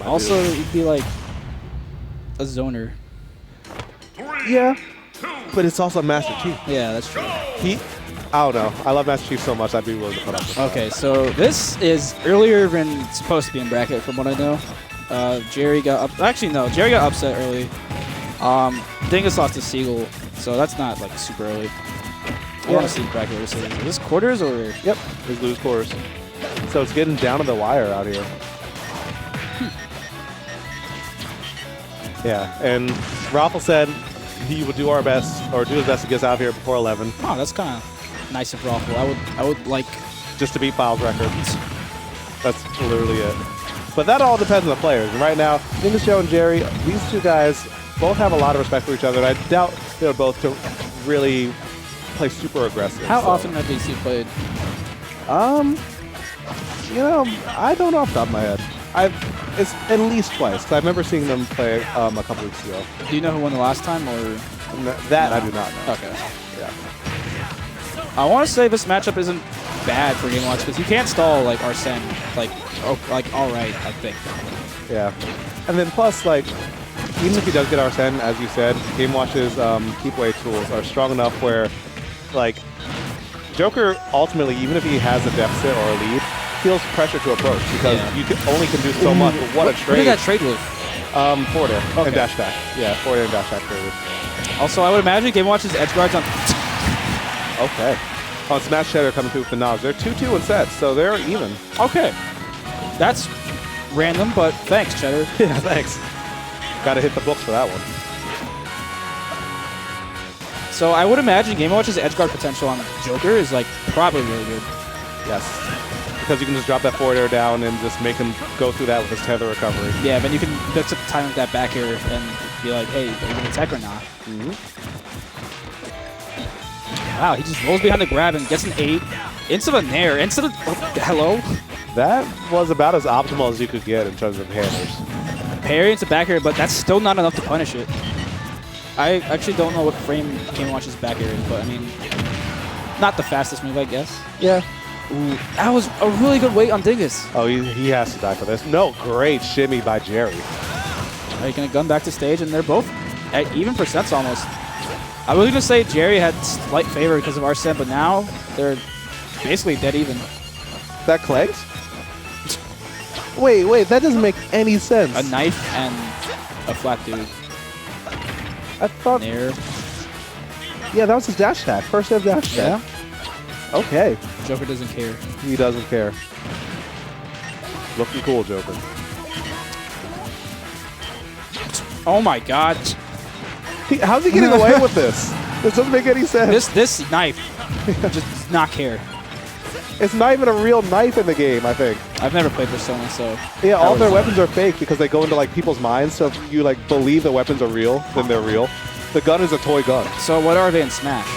Also, it'd be like a zoner. Yeah, but it's also Master Chief. Yeah, that's true. I don't know. I love Master Chief so much, I'd be willing to put up with that. Okay, so this is earlier than it's supposed to be in bracket, from what I know. Jerry got up. Actually, no, Jerry got upset early. Dingus lost to Seagull, so that's not like super early. I want to see bracket. Is this quarters or? Yep, it's lose quarters. So it's getting down to the wire out here. Yeah, and Raffle said he would do our best, or do his best to get us out of here before 11. Oh, that's kind of nice of Raffle. I would like just to beat Files' record. That's literally it. But that all depends on the players. And right now, Dingus Joe and Jerry, these two guys both have a lot of respect for each other. And I doubt they're both to really play super aggressive. How often have these two played? You know, I don't know off the top of my head. It's at least twice, because I remember seeing them play a couple weeks ago. Do you know who won the last time, or? That I do not know. Okay. Yeah. I want to say this matchup isn't bad for Game Watch, because you can't stall like Arsene, like all right, I think. Yeah. And then plus, like, even if he does get Arsene, as you said, Game Watch's keep away tools are strong enough where, like, Joker ultimately, even if he has a deficit or a lead, feels pressure to approach because you only can do so much. But what a trade! What did that trade with? Forward air and dash attack. Yeah, forward air and dash attack traded. Also, I would imagine Game Watch's edge guards on. Okay. On Smash Cheddar coming through with the knowledge. They're 2-2 in sets, so they're even. Okay. That's random, but thanks, Cheddar. Yeah, thanks. Got to hit the books for that one. So I would imagine Game Watch's edge guard potential on Joker is like probably really good. Yes. Because you can just drop that forward air down and just make him go through that with his tether recovery. Yeah, but you can mix up the time with that back air and be like, hey, are you going to tech or not? Wow, he just rolls behind the grab and gets an 8. Into the nair. Into the... hello? That was about as optimal as you could get in terms of hammers. Parry into back air, but that's still not enough to punish it. I actually don't know what frame Game Watch's back air is, but I mean, not the fastest move, I guess. Yeah. Ooh, that was a really good weight on Dingus. Oh, he has to die for this. No, great shimmy by Jerry. Are you going to gun back to stage? And they're both at even percents almost. I was going to say Jerry had slight favor because of Arsene, but now they're basically dead even. That clanks? Wait, that doesn't make any sense. A knife and a flat dude. I thought... Nair. Yeah, that was his dash attack. First hit dash attack. Yeah. Okay. Joker doesn't care. He doesn't care. Looking cool, Joker. Oh my god. How's he getting away with this? This doesn't make any sense. This knife just does not care. It's not even a real knife in the game, I think. I've never played Persona, so... Yeah, all their weapons are fake because they go into like people's minds, so if you like believe the weapons are real, then they're real. The gun is a toy gun. So what are they in Smash?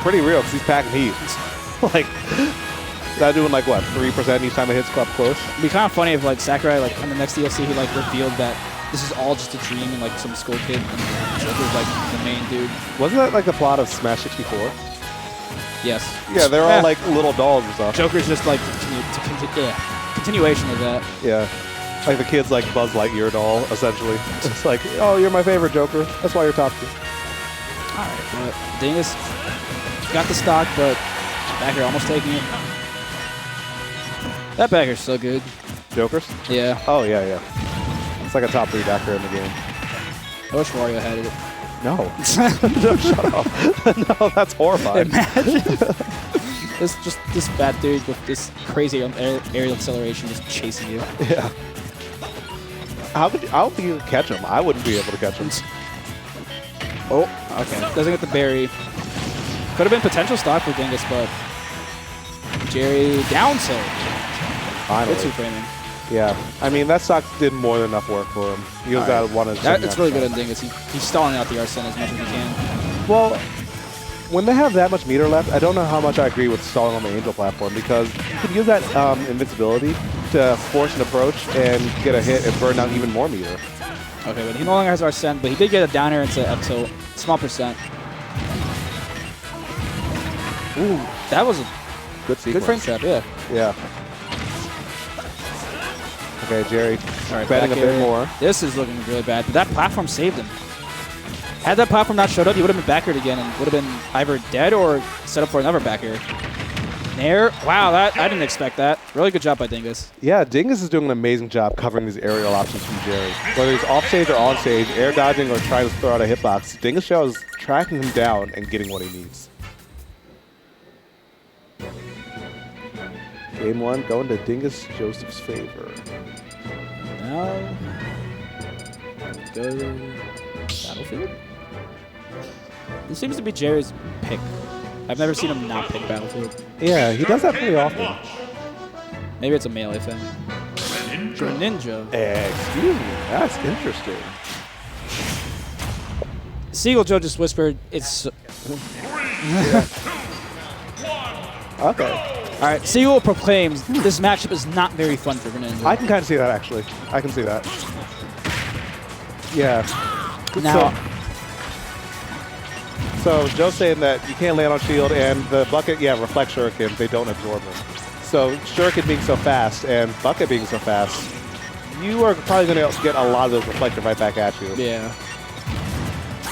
Pretty real because he's packing heat. Like, that doing like what, 3% each time it hits up close? It'd be kind of funny if like Sakurai, like on the next DLC, he like revealed that this is all just a dream and like some school kid and Joker's like the main dude. Wasn't that like the plot of Smash 64? Yes. Yeah, they're all like little dolls and stuff. Joker's just like continuation of that. Yeah. Like the kid's like Buzz Lightyear doll, essentially. It's like, oh, you're my favorite, Joker. That's why you're top 2. Alright, but Dingus got the stock, but back air almost taking it. That back air's so good. Joker's? Yeah. Oh, yeah. It's like a top 3 back air in the game. I wish Wario had it. No. No, shut up. No, that's horrifying. Imagine. this fat dude with this crazy aerial acceleration just chasing you. Yeah. I don't think you can catch him. I wouldn't be able to catch him. Oh, okay. Doesn't get the berry. Could have been potential stock for Dingus, but Jerry down tilt. Finally. It's framing. Yeah. I mean, that stock did more than enough work for him. He was at one of the... It's really good on Dingus. He's stalling out the Arsene as much as he can. Well, when they have that much meter left, I don't know how much I agree with stalling on the Angel platform because you could use that invincibility to force an approach and get a hit and burn down even more meter. Okay, but he no longer has Arsene, but he did get a down air into up tilt. Small percent. Ooh, that was a good frame trap, yeah. Yeah. Okay, Jerry All right, betting a bit more. This is looking really bad. But that platform saved him. Had that platform not showed up, he would have been back aired again and would have been either dead or set up for another back air. Nair. Wow, I didn't expect that. Really good job by Dingus. Yeah, Dingus is doing an amazing job covering these aerial options from Jerry. Whether he's off stage or on stage, air dodging or trying to throw out a hitbox, Dingus Show is tracking him down and getting what he needs. Game 1 going to Dingus Joseph's favor. Now, go Battlefield. This seems to be Jerry's pick. I've never seen him not pick Battlefield. Yeah, he does that pretty often. Maybe it's a melee thing. Greninja. Excuse me, that's interesting. Seagull Joe just whispered, it's... Okay. All right, Seagull proclaims this matchup is not very fun for Greninja. I can kind of see that, actually. I can see that. Yeah. Now, So Joe's saying that you can't land on shield, and the bucket, reflect shuriken, they don't absorb them. So shuriken being so fast and bucket being so fast, you are probably going to get a lot of those reflected right back at you. yeah.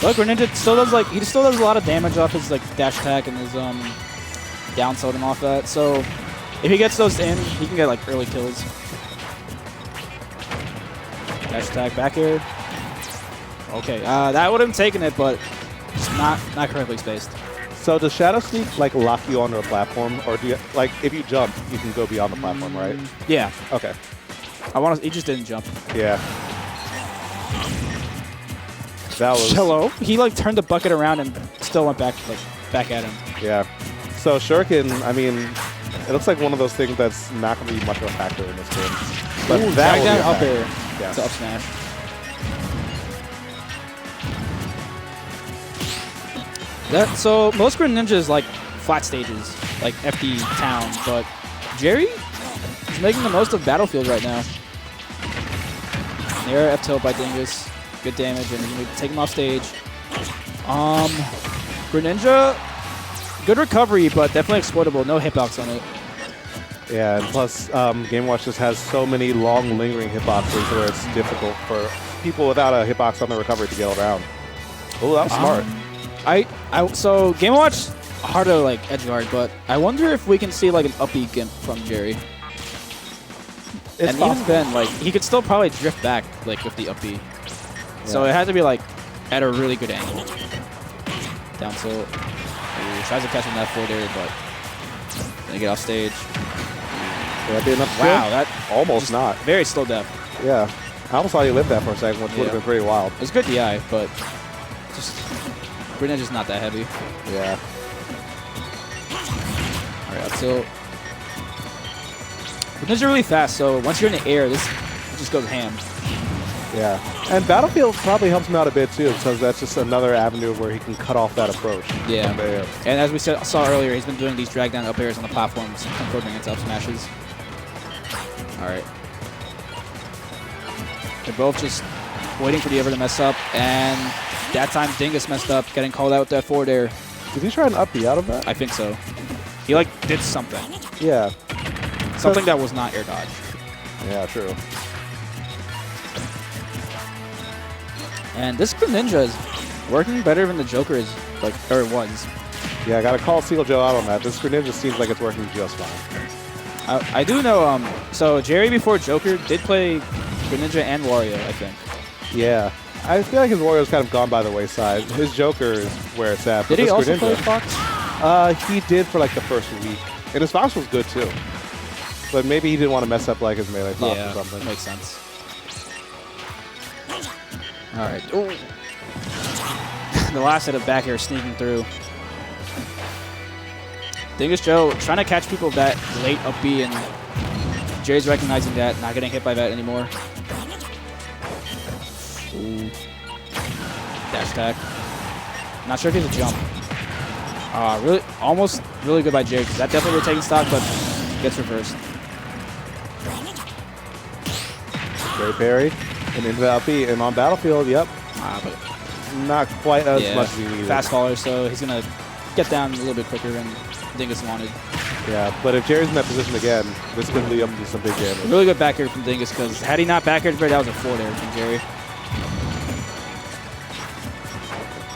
But Greninja still does he still does a lot of damage off his dash attack and his down tilt and off that. So if he gets those in, he can get early kills. Dash attack back air. Okay, that would have taken it, but just not correctly spaced. So does Shadow Sneak lock you onto a platform, or do you if you jump, you can go beyond the platform, right? Yeah. Okay. He just didn't jump. Yeah. That was Hello. He turned the bucket around and still went back back at him. Yeah. So shuriken, I mean, it looks like one of those things that's not going to be much of a factor in this game. But Ooh, that drag will down be a up factor. air Yes. to up smash. So most Greninjas flat stages, FD town, but Jerry is making the most of Battlefield right now. Nair F tilt by Dingus, good damage, and we take him off stage. Greninja, good recovery, but definitely exploitable. No hitbox on it. Yeah, and plus Game Watch just has so many long lingering hitboxes where it's difficult for people without a hitbox on the recovery to get around. Oh, that was smart. So Game Watch hard to edge guard, but I wonder if we can see an up B gimp from Jerry. It's and possible. even then, he could still probably drift back with the up B. So it had to be at a really good angle. Down tilt. Ooh, tries to catch him that forward air, but gonna get off stage. Would that be enough? Wow, that almost not. Very slow death. Yeah, I almost thought he lived that for a second, which would have been pretty wild. It was good DI, but just Greninja's not that heavy. Yeah. All right, so Greninja really fast, so once you're in the air, this just goes ham. Yeah, and Battlefield probably helps him out a bit too, because that's just another avenue where he can cut off that approach. Yeah, from the air. And as we saw earlier, he's been doing these drag down up airs on the platforms, converting into up smashes. All right. They're both just waiting for the other to mess up, and that time Dingus messed up, getting called out with that forward air. Did he try an up B out of that? I think so. He did something. Yeah. Something that was not air dodge. Yeah, true. And this Greninja is working better than the Joker is, or it was. Yeah, I gotta call Seagull Joe out on that. This Greninja seems like it's working just fine. I do know, so Jerry before Joker did play Greninja and Wario, I think. Yeah. I feel like his Wario's kind of gone by the wayside. His Joker is where it's at. Did he also play Fox? He did for the first week. And his Fox was good too. But maybe he didn't want to mess up his melee Fox or something. That makes sense. All right. Ooh. The last hit of back air sneaking through. Dingus Joe trying to catch people that late up B, and Jerry's recognizing that, not getting hit by that anymore. Ooh. Dash attack. Not sure if he's a jump. Really good by Jerry, because that definitely would have taken stock, but gets reversed. Jerry parried and into that B. And on Battlefield, yep. But Not quite as much as he needed. Fast faller, so he's going to get down a little bit quicker than Dingus wanted. Yeah, but if Jerry's in that position again, this could lead up to some big damage. Really good back air from Dingus, because had he not back aired, that was a forward air from Jerry.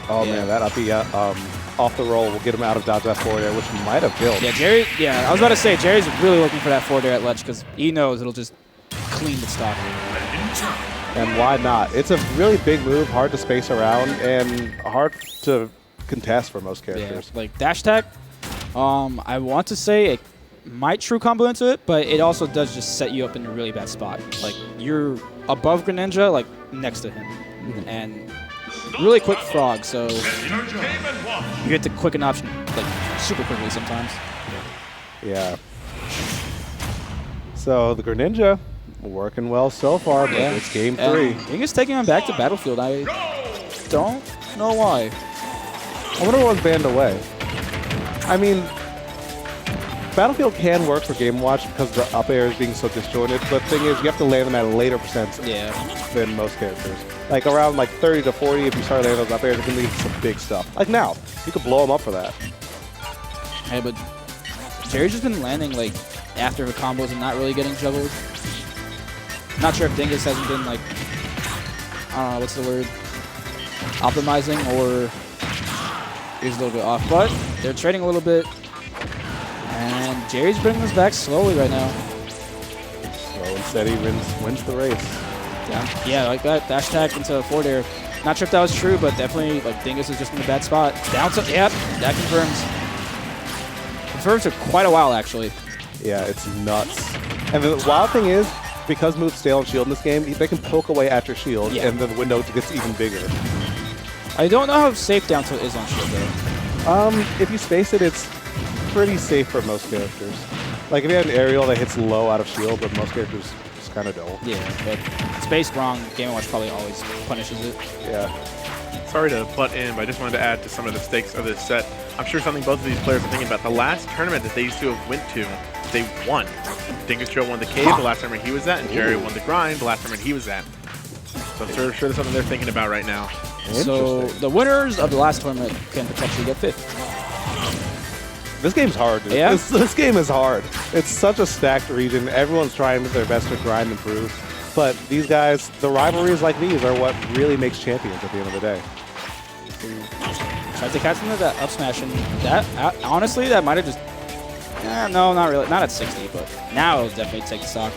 Oh man, that uppy off the roll will get him out of dodge that forward air, which might have killed. Yeah, Jerry. Yeah, I was about to say Jerry's really looking for that forward air at ledge because he knows it'll just clean the stock. And why not? It's a really big move, hard to space around, and hard to contest for most characters. Yeah, like dash attack. I want to say it might true combo into it, but it also does just set you up in a really bad spot. Like you're above Greninja, like next to him, and really quick frog, so you get the quicken option like super quickly sometimes. Yeah. So the Greninja working well so far, but it's game 3. Dingus taking him back to Battlefield. I don't know why. I wonder what was banned away. I mean, Battlefield can work for Game & Watch because the up air is being so disjointed, but the thing is, you have to land them at a later percent than most characters. Like around like 30 to 40, if you start landing those up airs, it can lead to some big stuff. Like now, you could blow them up for that. Hey, but Jerry's just been landing like after the combos and not really getting juggled. Not sure if Dingus hasn't been like, I don't know, what's the word? Optimizing, or he's a little bit off, but they're trading a little bit. And Jerry's bringing this back slowly right now. Slow and steady wins the race. Yeah, like that dash attack into forward air. Not sure if that was true, but definitely like Dingus is just in a bad spot. Down to, yep, that confirms. Confirms for quite a while actually. Yeah, it's nuts. And the wild thing is, because moves stay on shield in this game, they can poke away at your shield, and then the window gets even bigger. I don't know how safe down tilt is on shield though. If you space it, it's pretty safe for most characters. Like if you have an aerial that hits low out of shield, but most characters just kind of don't. Yeah, but spaced wrong, Game & Watch probably always punishes it. Yeah. Sorry to butt in, but I just wanted to add to some of the stakes of this set. I'm sure something both of these players are thinking about. The last tournament that they used to have went to, they won. Dingus Joe won the cave the last tournament he was at, and Jerry won the grind the last tournament he was at. So I'm sure that's something they're thinking about right now. So the winners of the last tournament can potentially get 5th. This game's hard, dude. Yeah? This game is hard. It's such a stacked region. Everyone's trying their best to grind and improve. But these guys, the rivalries like these are what really makes champions at the end of the day. Tried to catch into that up smash, and that, honestly, that might have just... no, not really. Not at 60, but now it'll definitely take the stock.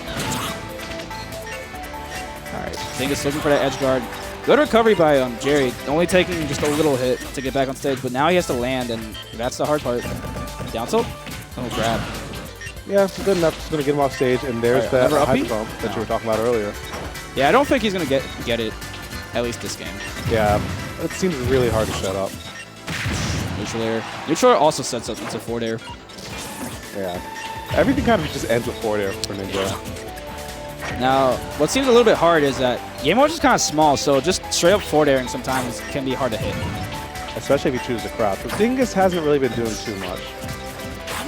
Alright, Dingus looking for that edge guard. Good recovery by Jerry, only taking just a little hit to get back on stage, but now he has to land, and that's the hard part. Down tilt? Oh, grab. Yeah, good enough. Just going to get him off stage, and there's that hyper bump that you were talking about earlier. Yeah, I don't think he's going to get it, at least this game. Yeah, it seems really hard to shut up. Neutral air. Neutral air also sets up into forward air. Yeah. Everything kind of just ends with forward air for Ninja. Now, what seems a little bit hard is that Game & Watch is kind of small, so just straight up forward airing sometimes can be hard to hit. Especially if you choose to crouch. But Dingus hasn't really been doing too much.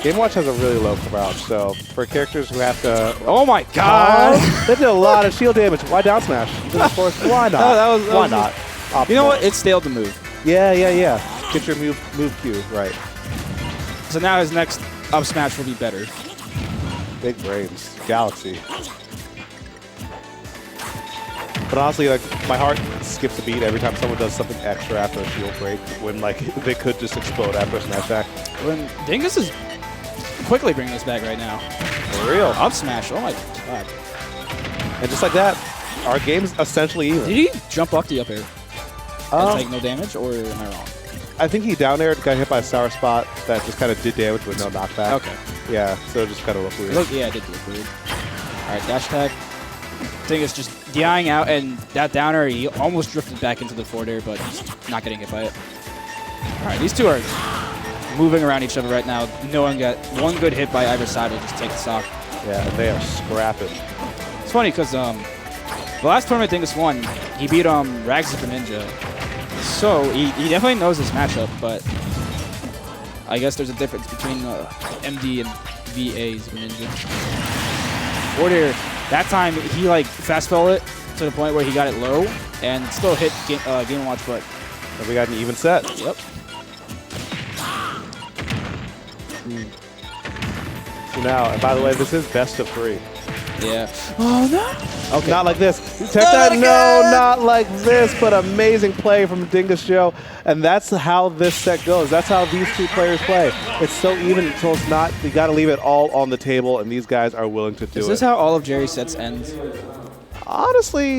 Game & Watch has a really low crouch, so for characters who have to... Oh my god! They did a lot of shield damage. Why down smash? Why not? Why not? Optimal. You know what? It stalled the move. Yeah. Get your move cue right. So now his next up smash will be better. Big brains. Galaxy. But honestly, like, my heart skips a beat every time someone does something extra after a shield break when, like, they could just explode after a smash back. When Dingus is quickly bringing us back right now. For real. Up smash. Oh my god. And just like that, our game's essentially even. Did he jump off the up air and take no damage, or am I wrong? I think he down aired, got hit by a sour spot that just kind of did damage with no knockback. Okay. Yeah, so it just kind of looked weird. Yeah, it did look weird. All right, dash attack. Dingus just DIing out, and that downer, he almost drifted back into the forward air, but not getting hit by it. All right, these two are moving around each other right now. No one got one good hit by either side will just take the stock. Yeah, and they are scrapping. It's funny because the last tournament Dingus won, he beat Rags of Greninja. So he definitely knows this matchup, but I guess there's a difference between MD and VA's Greninja. Forward air, that time he like fast fell it to the point where he got it low and still hit Game & Watch, but And we got an even set. Yep. So now, and by the way, this is best of 3. Yeah. Oh, no. Okay. Not like this. Tech that? No, not like this, but amazing play from Dingus Joe. And that's how this set goes. That's how these two players play. It's so even until it's not. You got to leave it all on the table, and these guys are willing to do it. Is this how all of Jerry's sets end? Honestly,